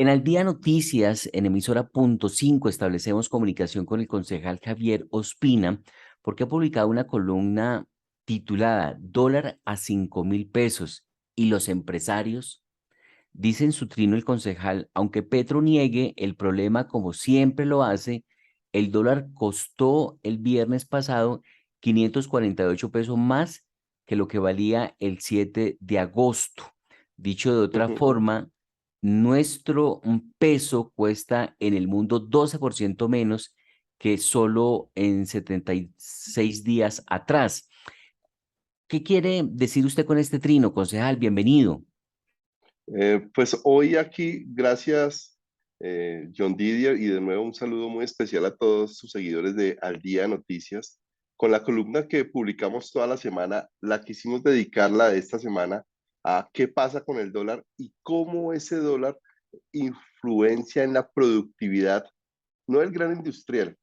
En Al Día Noticias, en emisora punto 5, establecemos comunicación con el concejal Javier Ospina, porque ha publicado una columna titulada Dólar a 5.000 pesos y los empresarios. Dice en su trino el concejal, aunque Petro niegue el problema como siempre lo hace, el dólar costó el viernes pasado 548 pesos más que lo que valía el 7 de agosto. Dicho de otra Ujú. forma, nuestro peso cuesta en el mundo 12% menos que solo en 76 días atrás. ¿Qué quiere decir usted con este trino, concejal? Bienvenido. Pues hoy aquí, gracias John Didier, y de nuevo un saludo muy especial a todos sus seguidores de Al Día Noticias. Con la columna que publicamos toda la semana, la quisimos dedicarla de esta semana a qué pasa con el dólar y cómo ese dólar influencia en la productividad, no del gran industrial,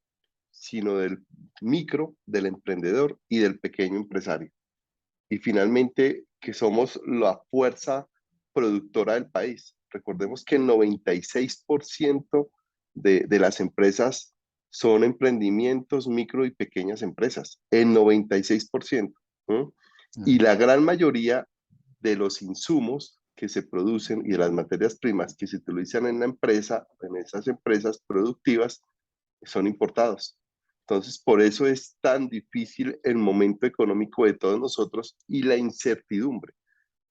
sino del micro, del emprendedor y del pequeño empresario. Y finalmente que somos la fuerza productora del país. Recordemos que el 96% de las empresas son emprendimientos, micro y pequeñas empresas, el 96%. ¿No? Y Mm. la gran mayoría de los insumos que se producen y de las materias primas que se utilizan en la empresa, en esas empresas productivas, son importados. Entonces, por eso es tan difícil el momento económico de todos nosotros y la incertidumbre,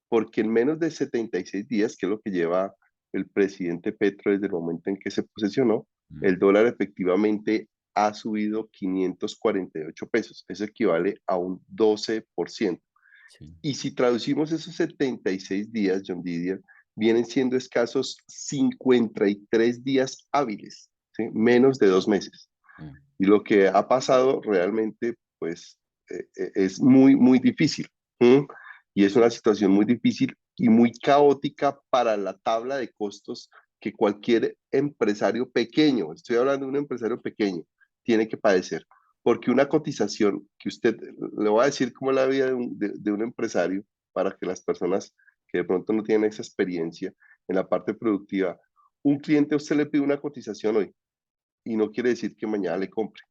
porque en menos de 76 días, que es lo que lleva el presidente Petro desde el momento en que se posesionó, el dólar efectivamente ha subido 548 pesos. Eso equivale a un 12%. Sí. Y si traducimos esos 76 días, John Didier, vienen siendo escasos 53 días hábiles, ¿sí? Menos de 2 meses. Mm. Y lo que ha pasado realmente, pues, es muy, muy difícil. ¿Mm? Y es una situación muy difícil y muy caótica para la tabla de costos que cualquier empresario pequeño, estoy hablando de un empresario pequeño, tiene que padecer. Porque una cotización que usted, le voy a decir cómo es la vida de un empresario para que las personas que de pronto no tienen esa experiencia en la parte productiva, un cliente a usted le pide una cotización hoy y no quiere decir que mañana le compre.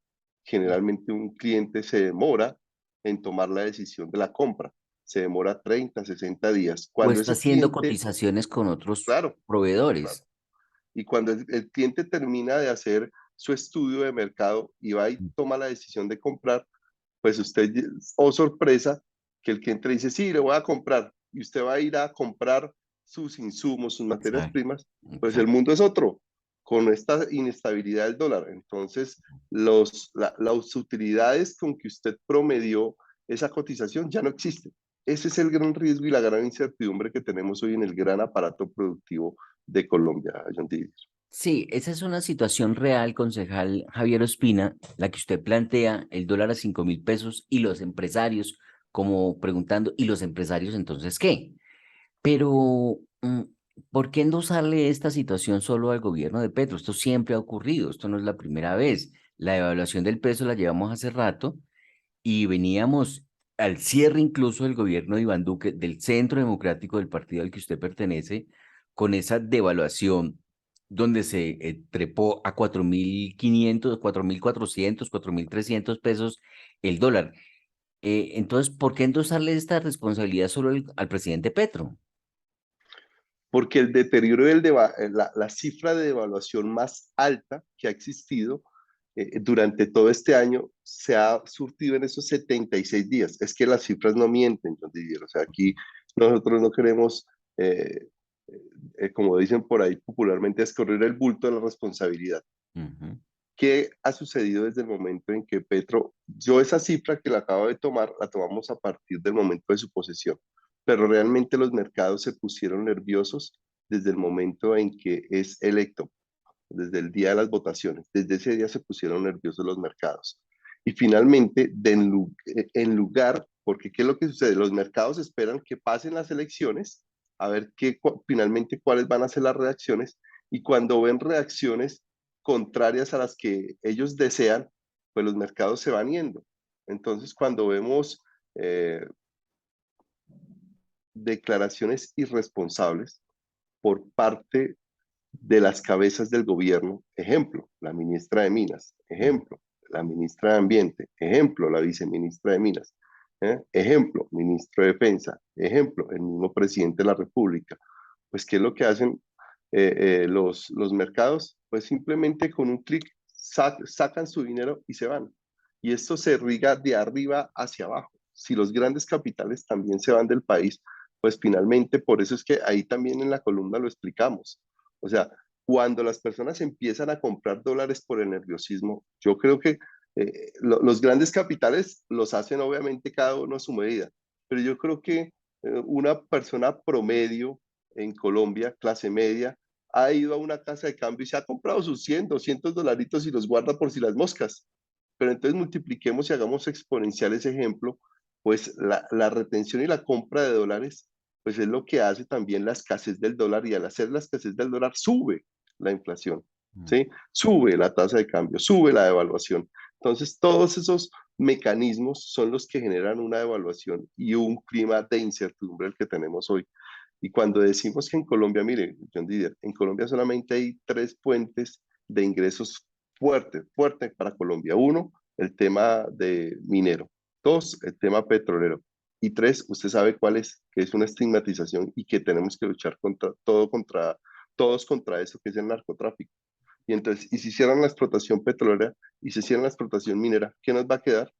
Generalmente un cliente se demora en tomar la decisión de la compra, se demora 30, 60 días. O Cuando está ese haciendo cliente, cotizaciones con otros claro, claro, proveedores. y cuando el cliente termina de hacer su estudio de mercado y va y Mm. toma la decisión de comprar, pues usted, oh sorpresa, que el cliente le dice, sí, le voy a comprar, y usted va a ir a comprar sus insumos, sus materias Exacto, primas, pues el exacto. mundo es otro, con esta inestabilidad del dólar. Entonces, las utilidades con que usted promedió esa cotización ya no existen. Ese es el gran riesgo y la gran incertidumbre que tenemos hoy en el gran aparato productivo de Colombia, John Didier. Sí, esa es una situación real, concejal Javier Ospina, la que usted plantea, el dólar a 5.000 pesos y los empresarios, como preguntando, ¿y los empresarios entonces qué? Pero, ¿por qué endosarle esta situación solo al gobierno de Petro? Esto siempre ha ocurrido, esto no es la primera vez. La devaluación del peso la llevamos hace rato y veníamos al cierre incluso del gobierno de Iván Duque, del Centro Democrático del partido al que usted pertenece, con esa devaluación donde se trepó a 4.500, 4.400, 4.300 pesos el dólar. Entonces, ¿por qué endosarle esta responsabilidad solo al presidente Petro? Porque el deterioro la cifra de devaluación más alta que ha existido durante todo este año se ha surtido en esos 76 días. Es que las cifras no mienten, John Didier. O sea, aquí nosotros no queremos, como dicen por ahí popularmente, escurrir el bulto de la responsabilidad. Ujú. ¿Qué ha sucedido desde el momento en que Petro, yo esa cifra que la acabo de tomar, la tomamos a partir del momento de su posesión, pero realmente los mercados se pusieron nerviosos desde el momento en que es electo, desde el día de las votaciones, desde ese día se pusieron nerviosos los mercados. Y finalmente, en lugar, porque ¿qué es lo que sucede? Los mercados esperan que pasen las elecciones, a ver finalmente cuáles van a ser las reacciones, y cuando ven reacciones contrarias a las que ellos desean, pues los mercados se van yendo. Entonces, cuando vemos eh, declaraciones irresponsables por parte de las cabezas del gobierno, ejemplo, la ministra de Minas, ejemplo, la ministra de Ambiente, ejemplo, la viceministra de Minas, ejemplo, ministro de Defensa, ejemplo, el mismo presidente de la República. Pues, ¿qué es lo que hacen los mercados? Pues simplemente con un clic sacan su dinero y se van. Y esto se riga de arriba hacia abajo. Si los grandes capitales también se van del país, pues finalmente, por eso es que ahí también en la columna lo explicamos. O sea, cuando las personas empiezan a comprar dólares por el nerviosismo, yo creo que los grandes capitales los hacen obviamente cada uno a su medida, pero yo creo que una persona promedio en Colombia, clase media, ha ido a una casa de cambio y se ha comprado sus 100, 200 dolaritos y los guarda por si las moscas. Pero entonces multipliquemos y hagamos exponencial ese ejemplo, pues la retención y la compra de dólares, pues es lo que hace también la escasez del dólar, y al hacer la escasez del dólar sube la inflación, Mm. ¿sí? Sube la tasa de cambio, sube la devaluación. Entonces, todos esos mecanismos son los que generan una devaluación y un clima de incertidumbre el que tenemos hoy. Y cuando decimos que en Colombia, mire, John Didier, en Colombia solamente hay tres fuentes de ingresos fuerte para Colombia. Uno, el tema de minero. Dos, el tema petrolero. Y tres, usted sabe cuál es, que es una estigmatización y que tenemos que luchar todos contra eso, que es el narcotráfico. Y entonces, y si cierran la explotación petrolera y se cierra la explotación minera, ¿qué nos va a quedar?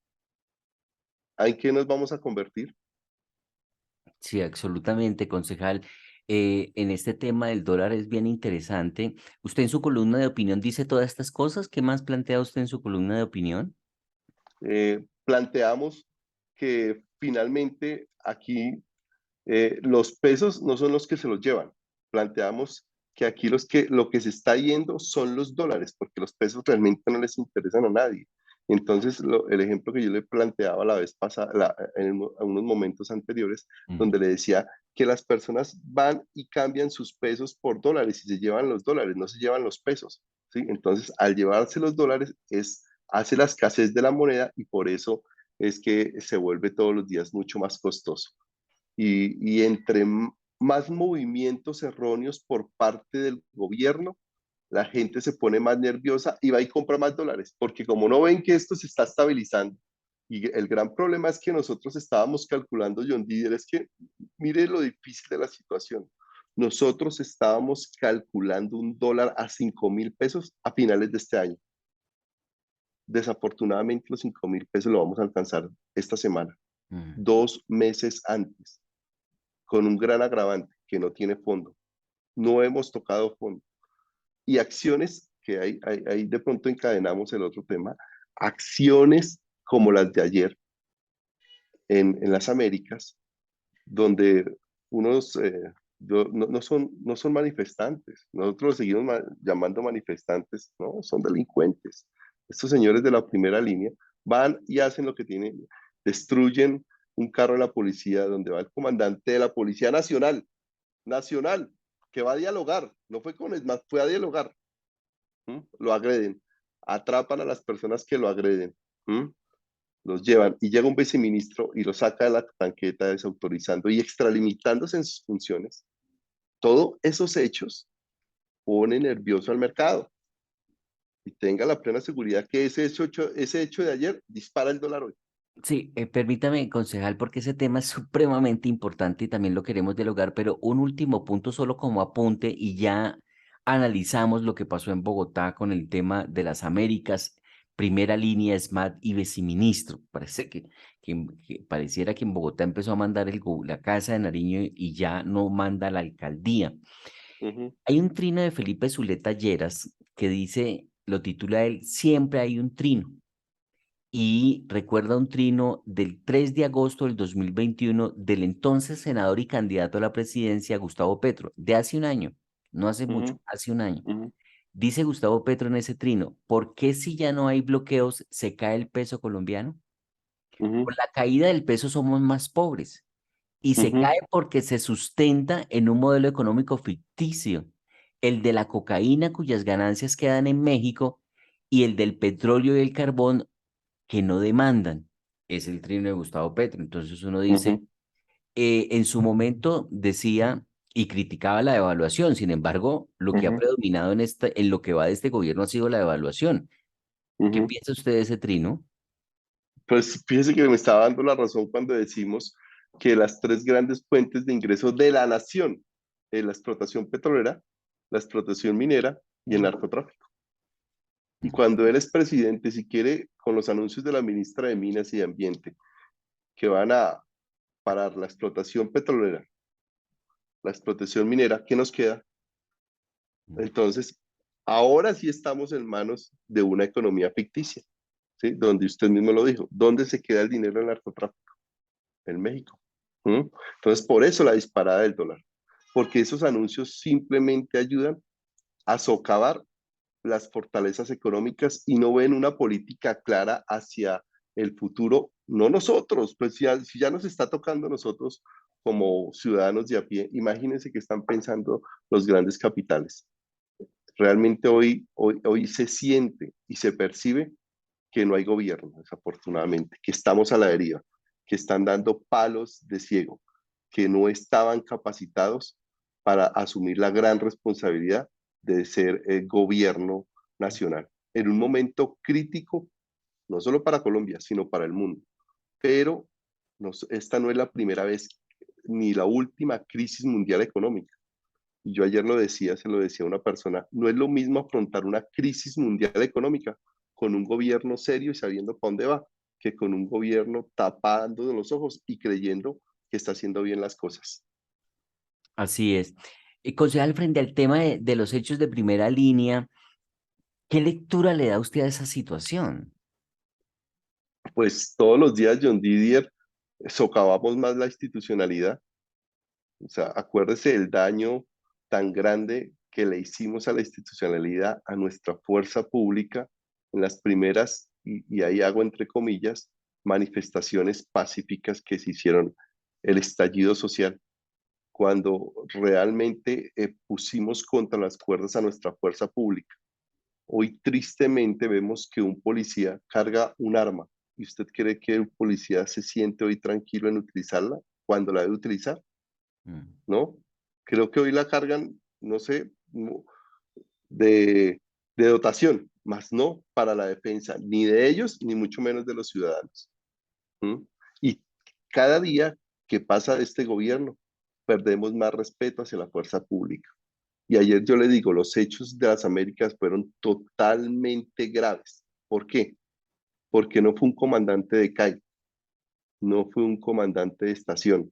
¿En qué nos vamos a convertir? Sí, absolutamente, concejal. En este tema del dólar es bien interesante. Usted en su columna de opinión dice todas estas cosas. ¿Qué más plantea usted en su columna de opinión? Planteamos que finalmente aquí los pesos no son los que se los llevan. Planteamos que aquí lo que se está yendo son los dólares, porque los pesos realmente no les interesan a nadie. Entonces, el ejemplo que yo le planteaba la vez pasada, en unos momentos anteriores, Mm. donde le decía que las personas van y cambian sus pesos por dólares y se llevan los dólares, no se llevan los pesos, ¿sí? Entonces, al llevarse los dólares, hace la escasez de la moneda, y por eso es que se vuelve todos los días mucho más costoso. Y entre más movimientos erróneos por parte del gobierno, la gente se pone más nerviosa y va y compra más dólares, porque como no ven que esto se está estabilizando, y el gran problema es que nosotros estábamos calculando, John Didier, es que mire lo difícil de la situación. Nosotros estábamos calculando un dólar a 5.000 pesos a finales de este año. Desafortunadamente los 5.000 pesos lo vamos a alcanzar esta semana, Mm. 2 meses antes, con un gran agravante que no tiene fondo. No hemos tocado fondo. Y acciones que ahí de pronto encadenamos el otro tema, acciones como las de ayer en las Américas, donde unos no son manifestantes, nosotros los seguimos llamando manifestantes, no, son delincuentes. Estos señores de la primera línea van y hacen lo que tienen, destruyen un carro de la policía donde va el comandante de la Policía Nacional, que va a dialogar, no fue con ESMAD, fue a dialogar. Lo agreden, atrapan a las personas que lo agreden, ¿m? Los llevan y llega un viceministro y lo saca de la tanqueta desautorizando y extralimitándose en sus funciones. Todos esos hechos ponen nervioso al mercado, y tenga la plena seguridad que ese hecho de ayer dispara el dólar hoy. Sí, permítame, concejal, porque ese tema es supremamente importante y también lo queremos dialogar, pero un último punto solo como apunte y ya analizamos lo que pasó en Bogotá con el tema de las Américas, primera línea, SMAT y viceministro. Parece que pareciera que en Bogotá empezó a mandar la Casa de Nariño y ya no manda la alcaldía. Uh -huh, Hay un trino de Felipe Zuleta Lleras que dice, lo titula él, Siempre hay un trino y recuerda un trino del 3 de agosto del 2021 del entonces senador y candidato a la presidencia Gustavo Petro, de hace un año, no hace uh mucho, -huh, hace un año. uh -huh, Dice Gustavo Petro en ese trino, ¿por qué si ya no hay bloqueos se cae el peso colombiano? uh -huh, Con la caída del peso somos más pobres y uh se -huh, cae porque se sustenta en un modelo económico ficticio, el de la cocaína cuyas ganancias quedan en México y el del petróleo y el carbón que no demandan. Es el trino de Gustavo Petro. Entonces uno uh -huh, dice, en su momento decía y criticaba la devaluación. Sin embargo, lo que ha Ujú, predominado en lo que va de este gobierno ha sido la devaluación. ¿Qué ujú. piensa usted de ese trino? Pues fíjese que me estaba dando la razón cuando decimos que las tres grandes fuentes de ingresos de la nación, la explotación petrolera, la explotación minera y el narcotráfico. Y cuando él es presidente, si quiere, con los anuncios de la ministra de Minas y de Ambiente, que van a parar la explotación petrolera, la explotación minera, ¿qué nos queda? Entonces, ahora sí estamos en manos de una economía ficticia, ¿sí? Donde usted mismo lo dijo, ¿dónde se queda el dinero del narcotráfico? En México. ¿Mm? Entonces, por eso la disparada del dólar, porque esos anuncios simplemente ayudan a socavar las fortalezas económicas y no ven una política clara hacia el futuro, no nosotros, pues si ya nos está tocando a nosotros como ciudadanos de a pie, imagínense que están pensando los grandes capitales. Realmente hoy se siente y se percibe que no hay gobierno, desafortunadamente, que estamos a la deriva, que están dando palos de ciego, que no estaban capacitados para asumir la gran responsabilidad de ser gobierno nacional en un momento crítico, no solo para Colombia, sino para el mundo. Pero esta no es la primera vez ni la última crisis mundial económica. Y yo ayer lo decía, se lo decía a una persona, no es lo mismo afrontar una crisis mundial económica con un gobierno serio y sabiendo para dónde va, que con un gobierno tapando de los ojos y creyendo que está haciendo bien las cosas. Así es. Concejal, frente al tema de los hechos de primera línea, ¿qué lectura le da usted a esa situación? Pues todos los días, John Didier, socavamos más la institucionalidad. O sea, acuérdese del daño tan grande que le hicimos a la institucionalidad, a nuestra fuerza pública, en las primeras, y ahí hago entre comillas, manifestaciones pacíficas que se hicieron, el estallido social, cuando realmente pusimos contra las cuerdas a nuestra fuerza pública. Hoy tristemente vemos que un policía carga un arma. ¿Y usted cree que el policía se siente hoy tranquilo en utilizarla cuando la debe utilizar? Mm. ¿No? Creo que hoy la cargan, no sé, de, de dotación, más no para la defensa, ni de ellos, ni mucho menos de los ciudadanos. ¿Mm? Y cada día que pasa de este gobierno, perdemos más respeto hacia la fuerza pública. Y ayer yo le digo, los hechos de las Américas fueron totalmente graves. ¿Por qué? Porque no fue un comandante de calle, no fue un comandante de estación,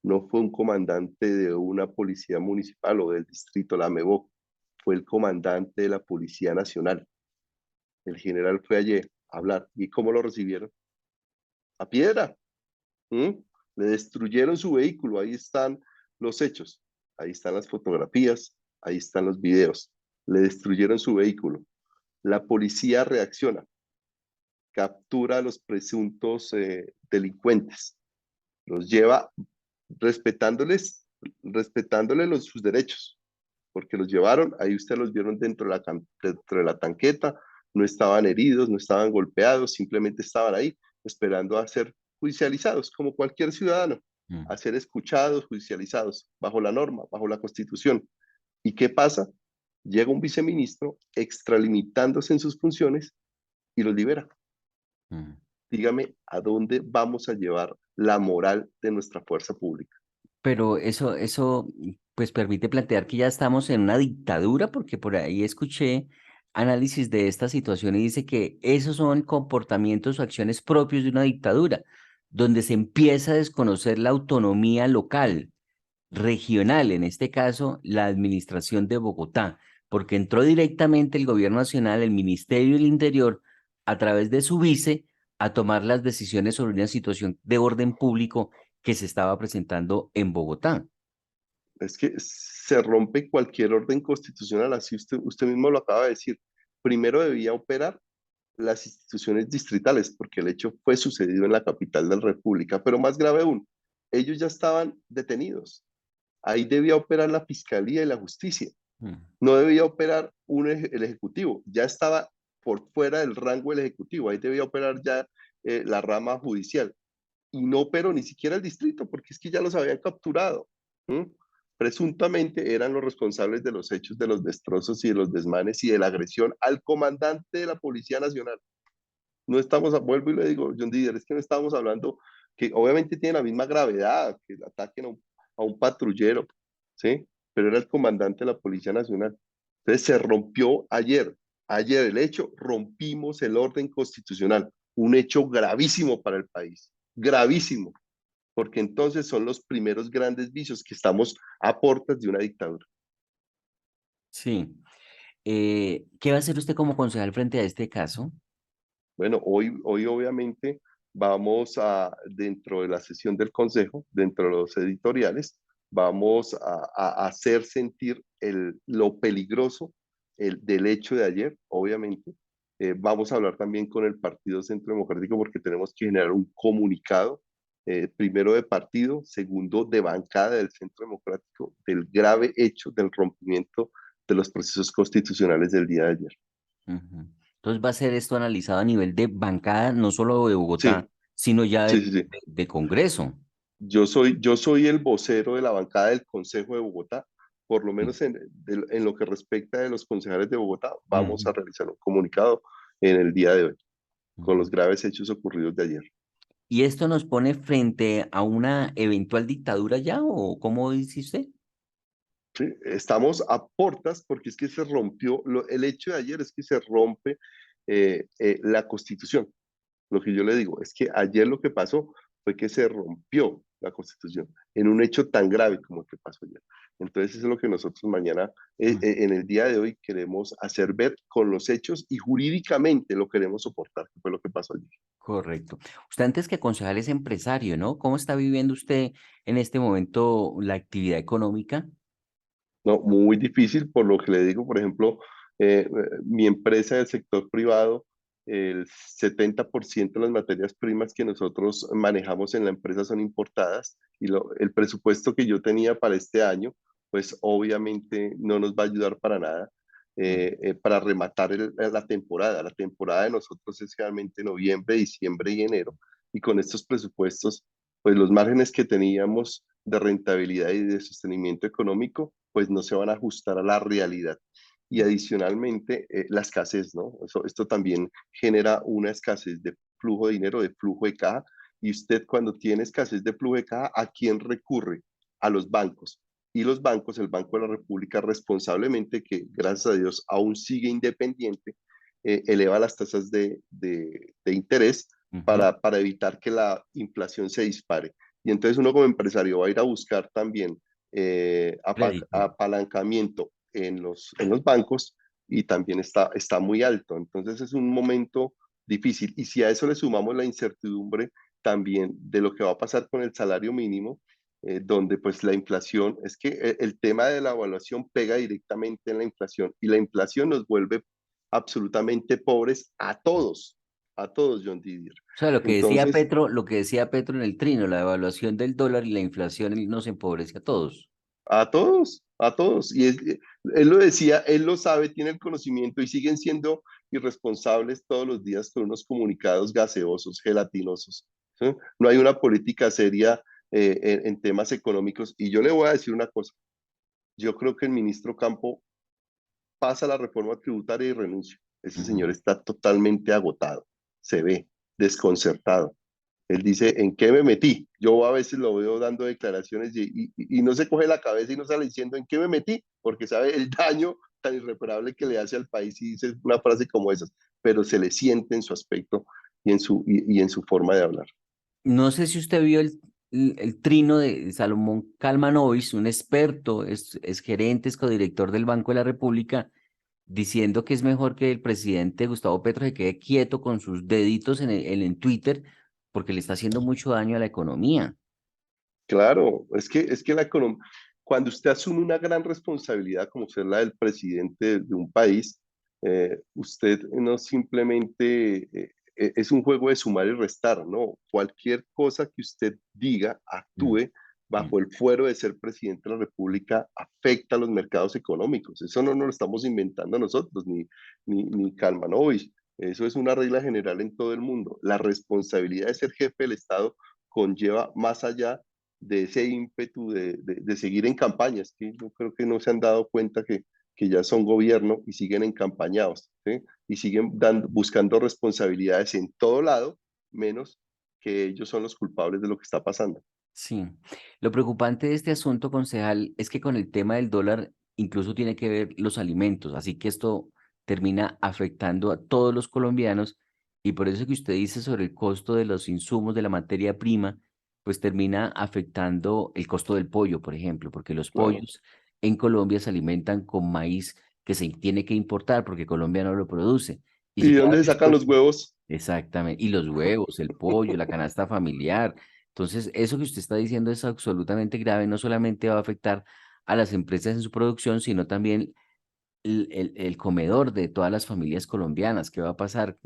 no fue un comandante de una policía municipal o del distrito, la MEBOC, fue el comandante de la Policía Nacional. El general fue ayer a hablar. ¿Y cómo lo recibieron? A piedra. ¿Mm? Le destruyeron su vehículo. Ahí están los hechos. Ahí están las fotografías. Ahí están los videos. Le destruyeron su vehículo. La policía reacciona, captura a los presuntos delincuentes, los lleva respetándoles, sus derechos, porque los llevaron, ahí ustedes los vieron dentro de la tanqueta, no estaban heridos, no estaban golpeados, simplemente estaban ahí esperando a ser judicializados, como cualquier ciudadano, Mm. a ser escuchados, judicializados, bajo la norma, bajo la constitución. ¿Y qué pasa? Llega un viceministro extralimitándose en sus funciones y los libera. Mm. Dígame, ¿a dónde vamos a llevar la moral de nuestra fuerza pública? Pero pues permite plantear que ya estamos en una dictadura, porque por ahí escuché análisis de esta situación y dice que esos son comportamientos o acciones propios de una dictadura, donde se empieza a desconocer la autonomía local, regional, en este caso la administración de Bogotá, porque entró directamente el gobierno nacional, el Ministerio del Interior, a través de su vice, a tomar las decisiones sobre una situación de orden público que se estaba presentando en Bogotá. Es que se rompe cualquier orden constitucional, así usted mismo lo acaba de decir. Primero debía operar las instituciones distritales, porque el hecho fue sucedido en la capital de la República, pero más grave aún, ellos ya estaban detenidos. Ahí debía operar la fiscalía y la justicia. Mm. No debía operar el ejecutivo, ya estaba por fuera del rango del ejecutivo, ahí debía operar ya la rama judicial. Y no operó ni siquiera el distrito, porque es que ya los habían capturado. ¿Mm? presuntamente eran los responsables de los hechos de los destrozos y de los desmanes y de la agresión al comandante de la Policía Nacional. No estamos, vuelvo y le digo, John Didier, es que no estamos hablando que obviamente tiene la misma gravedad que el ataque a un patrullero, ¿sí? Pero era el comandante de la Policía Nacional. Entonces se rompió ayer el hecho, rompimos el orden constitucional, un hecho gravísimo para el país, gravísimo, porque entonces son los primeros grandes vicios que estamos a puertas de una dictadura. Sí. ¿Qué va a hacer usted como concejal frente a este caso? Bueno, hoy obviamente vamos a, dentro de la sesión del Consejo, dentro de los editoriales, vamos a hacer sentir lo peligroso del hecho de ayer, obviamente. Vamos a hablar también con el Partido Centro Democrático porque tenemos que generar un comunicado, primero de partido, segundo de bancada del Centro Democrático, del grave hecho del rompimiento de los procesos constitucionales del día de ayer. Ujú. Entonces va a ser esto analizado a nivel de bancada, no solo de Bogotá, Sí, sino ya sí, sí, sí. de Congreso. Yo soy el vocero de la bancada del Consejo de Bogotá, por lo Sí. menos en lo que respecta de los concejales de Bogotá, vamos Ujú, a realizar un comunicado en el día de hoy con ujú. los graves hechos ocurridos de ayer. ¿Y esto nos pone frente a una eventual dictadura ya o cómo dice usted? ¿Sí? Estamos a portas porque es que se rompió, el hecho de ayer es que se rompe la Constitución. Lo que yo le digo es que ayer lo que pasó fue que se rompió la Constitución en un hecho tan grave como el que pasó ayer. Entonces, eso es lo que nosotros mañana, Mm. en el día de hoy, queremos hacer ver con los hechos y jurídicamente lo queremos soportar, que fue lo que pasó ayer. Correcto. Usted antes que concejal es empresario, ¿no? ¿Cómo está viviendo usted en este momento la actividad económica? No, muy difícil, por lo que le digo, por ejemplo, mi empresa del sector privado, el 70% de las materias primas que nosotros manejamos en la empresa son importadas y el presupuesto que yo tenía para este año, pues obviamente no nos va a ayudar para nada Mm. para rematar la temporada. La temporada de nosotros es realmente noviembre, diciembre y enero y con estos presupuestos, pues los márgenes que teníamos de rentabilidad y de sostenimiento económico, pues no se van a ajustar a la realidad. Y adicionalmente, la escasez, ¿no? Esto también genera una escasez de flujo de dinero, de flujo de caja. Y usted cuando tiene escasez de flujo de caja, ¿a quién recurre? A los bancos. Y los bancos, el Banco de la República responsablemente, que gracias a Dios aún sigue independiente, eleva las tasas de interés Ujú. para evitar que la inflación se dispare. Y entonces uno como empresario va a ir a buscar también Crédito. apalancamiento en los bancos y también está muy alto. Entonces es un momento difícil. Y si a eso le sumamos la incertidumbre también de lo que va a pasar con el salario mínimo, donde pues la inflación, es que el tema de la evaluación pega directamente en la inflación y la inflación nos vuelve absolutamente pobres a todos, John Didier. O sea, Entonces, Lo que decía Petro en el trino, la devaluación del dólar y la inflación nos empobrece a todos. a todos, a todos. Él lo decía, él lo sabe, tiene el conocimiento y siguen siendo irresponsables todos los días con unos comunicados gaseosos, gelatinosos. ¿Sí? No hay una política seria en temas económicos. Y yo le voy a decir una cosa, yo creo que el ministro Campo pasa la reforma tributaria y renuncia. Ese señor Ujú. está totalmente agotado, se ve desconcertado. Él dice, ¿en qué me metí? Yo a veces lo veo dando declaraciones y no se coge la cabeza y no sale diciendo, ¿en qué me metí? Porque sabe el daño tan irreparable que le hace al país y dice una frase como esas, pero se le siente en su aspecto y en su forma de hablar. No sé si usted vio el trino de Salomón Kalmanovic, un experto, es gerente, es codirector del Banco de la República, diciendo que es mejor que el presidente Gustavo Petro se quede quieto con sus deditos en Twitter porque le está haciendo mucho daño a la economía. Claro, es que la economía, cuando usted asume una gran responsabilidad como ser la del presidente de un país, usted no simplemente es un juego de sumar y restar, ¿no? Cualquier cosa que usted diga, Mm, actúe mm. bajo el fuero de ser presidente de la República, afecta a los mercados económicos. Eso no nos lo estamos inventando nosotros, ni Kalmanovic. Eso es una regla general en todo el mundo. La responsabilidad de ser jefe del Estado conlleva más allá de ese ímpetu de seguir en campaña. Es que yo creo que no se han dado cuenta que ya son gobierno y siguen encampañados, ¿sí? Y siguen buscando responsabilidades en todo lado, menos que ellos son los culpables de lo que está pasando. Sí. Lo preocupante de este asunto, concejal, es que con el tema del dólar incluso tiene que ver los alimentos, así que esto termina afectando a todos los colombianos y por eso que usted dice sobre el costo de los insumos de la materia prima, pues termina afectando el costo del pollo, por ejemplo, porque los Claro. pollos en Colombia se alimentan con maíz que se tiene que importar porque Colombia no lo produce. Y ¿Y si de cada dónde se vez sacan los huevos? exactamente. Y los huevos, el pollo, la canasta familiar. Entonces, eso que usted está diciendo es absolutamente grave. No solamente va a afectar a las empresas en su producción, sino también el comedor de todas las familias colombianas. ¿Qué va a pasar?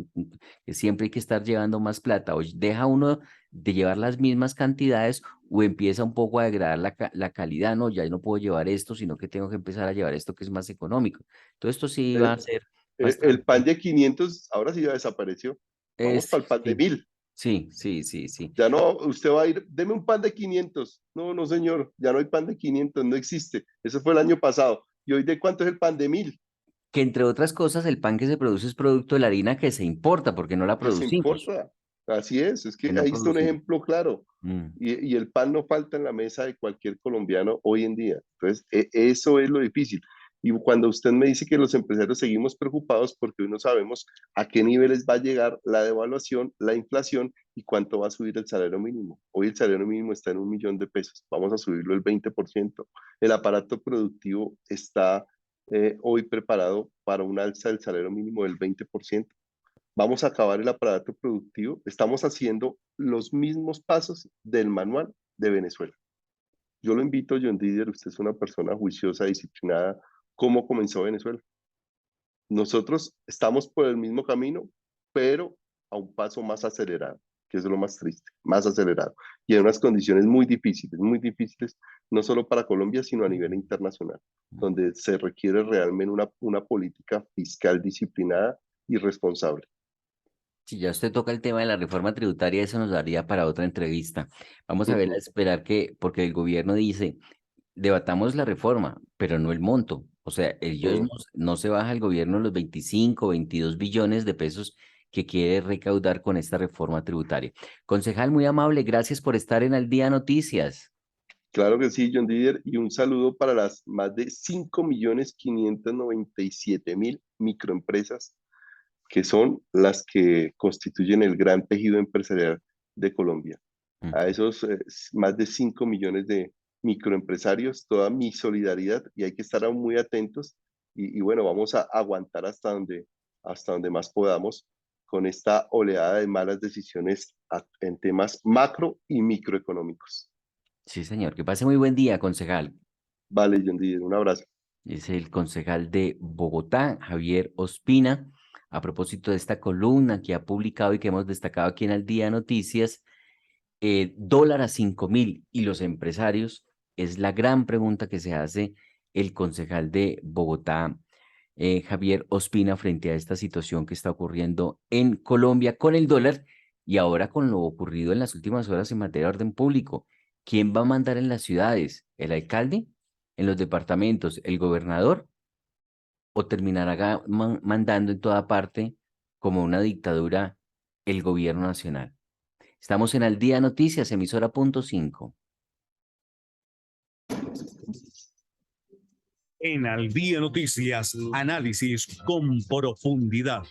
Que siempre hay que estar llevando más plata. O deja uno de llevar las mismas cantidades o empieza un poco a degradar la calidad. No, ya no puedo llevar esto, sino que tengo que empezar a llevar esto que es más económico. Todo esto sí va a El, ser el pan bastante. de 500 ahora sí ya desapareció. Vamos Es, para el pan de sí, 1000. sí, sí, sí, sí. Ya no, usted va a ir, deme un pan de 500. No, no, señor, ya no hay pan de 500, no existe. Eso fue el año pasado. ¿Y hoy de cuánto es el pan de 1000? Que entre otras cosas, el pan que se produce es producto de la harina que se importa, porque no la ¿Qué se producimos, importa? Así es que que no ahí está un producimos. ejemplo claro. Mm. Y el pan no falta en la mesa de cualquier colombiano hoy en día. Entonces, eso es lo difícil. Y cuando usted me dice que los empresarios seguimos preocupados porque hoy no sabemos a qué niveles va a llegar la devaluación, la inflación y cuánto va a subir el salario mínimo. Hoy el salario mínimo está en 1.000.000 de pesos. Vamos a subirlo el 20%. El aparato productivo está hoy preparado para un alza del salario mínimo del 20%. Vamos a acabar el aparato productivo. Estamos haciendo los mismos pasos del manual de Venezuela. Yo lo invito, John Didier, usted es una persona juiciosa, disciplinada. ¿Cómo comenzó Venezuela? Nosotros estamos por el mismo camino, pero a un paso más acelerado, que es lo más triste, más acelerado. Y en unas condiciones muy difíciles, no solo para Colombia, sino a nivel internacional, donde se requiere realmente una política fiscal disciplinada y responsable. Si ya usted toca el tema de la reforma tributaria, eso nos daría para otra entrevista. Vamos a ver, a Ujú. esperar que, porque el gobierno dice, debatamos la reforma, pero no el monto. O sea, ellos Mm. no se baja el gobierno los 25, 22 billones de pesos que quiere recaudar con esta reforma tributaria. Concejal, muy amable, gracias por estar en Al Día Noticias. Claro que sí, John Didier, y un saludo para las más de 5.597.000 microempresas que son las que constituyen el gran tejido empresarial de Colombia. A Ujú. esos más de 5 millones de microempresarios, toda mi solidaridad y hay que estar aún muy atentos y bueno, vamos a aguantar hasta donde más podamos con esta oleada de malas decisiones en temas macro y microeconómicos. Sí, señor. Que pase muy buen día, concejal. Vale, John Didier, un abrazo. Es el concejal de Bogotá, Javier Ospina. A propósito de esta columna que ha publicado y que hemos destacado aquí en Al Día Noticias, dólar a 5.000 y los empresarios, es la gran pregunta que se hace el concejal de Bogotá, Javier Ospina, frente a esta situación que está ocurriendo en Colombia con el dólar y ahora con lo ocurrido en las últimas horas en materia de orden público. ¿Quién va a mandar en las ciudades? ¿El alcalde? ¿En los departamentos? ¿El gobernador? ¿O terminará mandando en toda parte como una dictadura el gobierno nacional? Estamos en Al Día Noticias, emisora punto 5. En Al Día Noticias, análisis con profundidad.